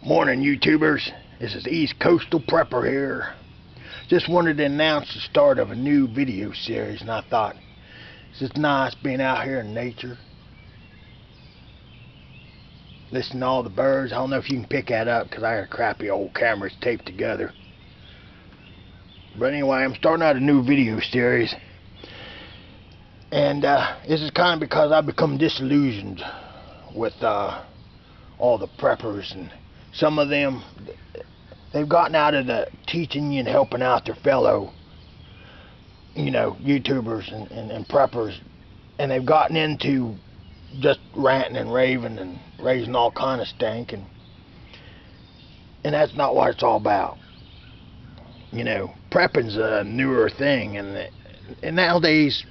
Morning, YouTubers. This is East Coastal Prepper here. Just wanted to announce the start of a new video series, and I thought it's just nice being out here in nature, listening to all the birds. I don't know if you can pick that up because I got a crappy old camera taped together. But anyway, I'm starting out a new video series, and this is kind of because I've become disillusioned with all the preppers, and some of them, they've gotten out of the teaching and helping out their fellow, YouTubers and preppers, and they've gotten into just ranting and raving and raising all kind of stank, and that's not what it's all about. Prepping's a newer thing, and nowadays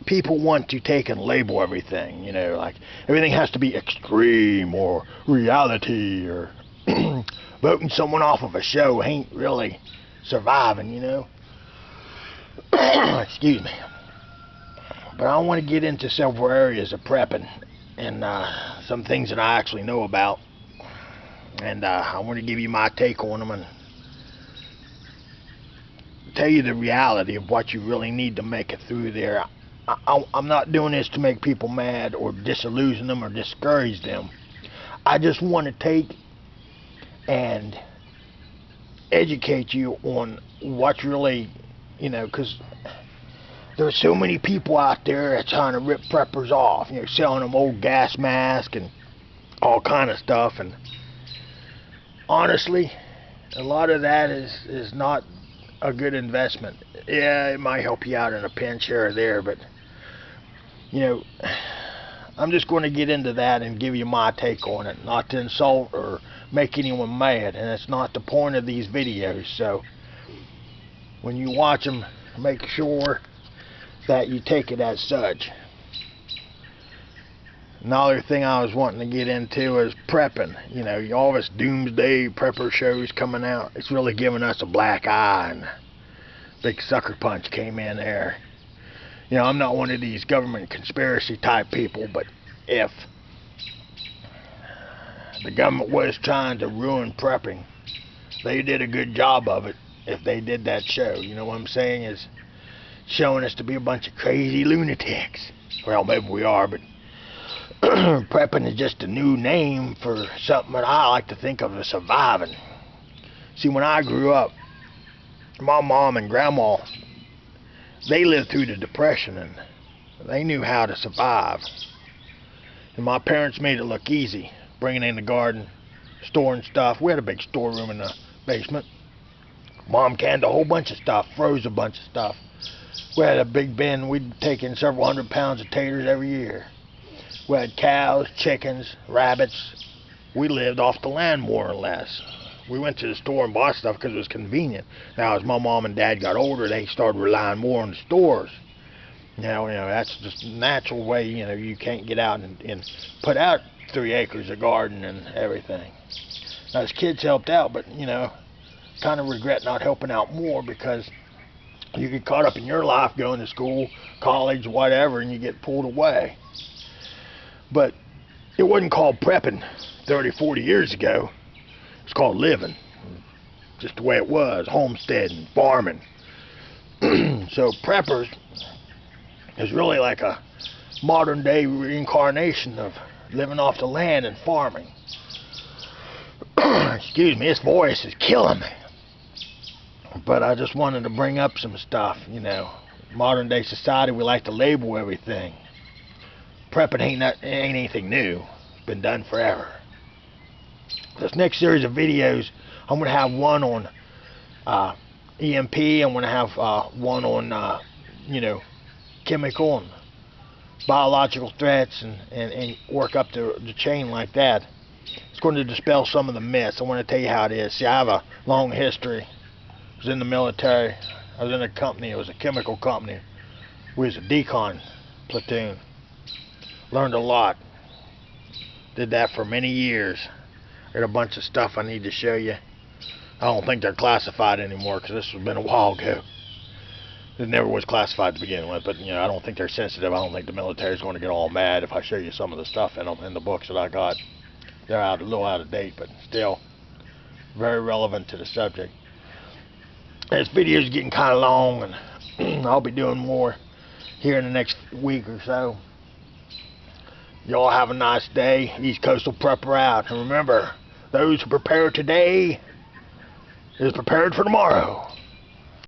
people want to take and label everything, like everything has to be extreme or reality, or voting someone off of a show ain't really surviving, Excuse me. But I want to get into several areas of prepping and some things that I actually know about, and I want to give you my take on them and tell you the reality of what you really need to make it through there. I'm not doing this to make people mad or disillusion them or discourage them. I just want to take and educate you on what's really, because there's so many people out there that's trying to rip preppers off, selling them old gas masks and all kind of stuff, and honestly, a lot of that is not a good investment. Yeah, it might help you out in a pinch here or there, but I'm just going to get into that and give you my take on it, not to insult or make anyone mad, and it's not the point of these videos. So when you watch them, make sure that you take it as such. Another thing I was wanting to get into is prepping. All this doomsday prepper shows coming out, it's really giving us a black eye, and big sucker punch came in there. I'm not one of these government conspiracy type people, but if the government was trying to ruin prepping, they did a good job of it if they did that show. What I'm saying is showing us to be a bunch of crazy lunatics. Well, maybe we are, but prepping is just a new name for something that I like to think of as surviving. See, when I grew up, my mom and grandma, they lived through the Depression, and they knew how to survive. And my parents made it look easy, bringing in the garden, storing stuff. We had a big storeroom in the basement. Mom canned a whole bunch of stuff, froze a bunch of stuff. We had a big bin. We'd take in several hundred pounds of taters every year. We had cows, chickens, rabbits. We lived off the land more or less. We went to the store and bought stuff because it was convenient. Now, as my mom and dad got older, they started relying more on the stores. That's just a natural way. You can't get out and put out 3 acres of garden and everything. Now, as kids helped out, but kind of regret not helping out more, because you get caught up in your life going to school, college, whatever, and you get pulled away. But it wasn't called prepping 30, 40 years ago. It's called living, just the way it was, homesteading, farming. So preppers is really like a modern day reincarnation of living off the land and farming. Excuse me, this voice is killing me. But I just wanted to bring up some stuff. Modern day society, we like to label everything. Prepping ain't anything new. It's been done forever. This next series of videos, I'm going to have one on EMP. I'm going to have one on, chemical and biological threats, and work up the chain like that. It's going to dispel some of the myths. I want to tell you how it is. See, I have a long history. I was in the military. I was in a company. It was a chemical company. We was a decon platoon. Learned a lot. Did that for many years. Got a bunch of stuff I need to show you. I don't think they're classified anymore, because this has been a while ago. It never was classified to begin with, but I don't think they're sensitive. I don't think the military is going to get all mad if I show you some of the stuff in them, in the books that I got. They're a little out of date, but still, very relevant to the subject. This video is getting kind of long, and I'll be doing more here in the next week or so. Y'all have a nice day. East Coastal Prepper out. And remember, those who prepare today is prepared for tomorrow.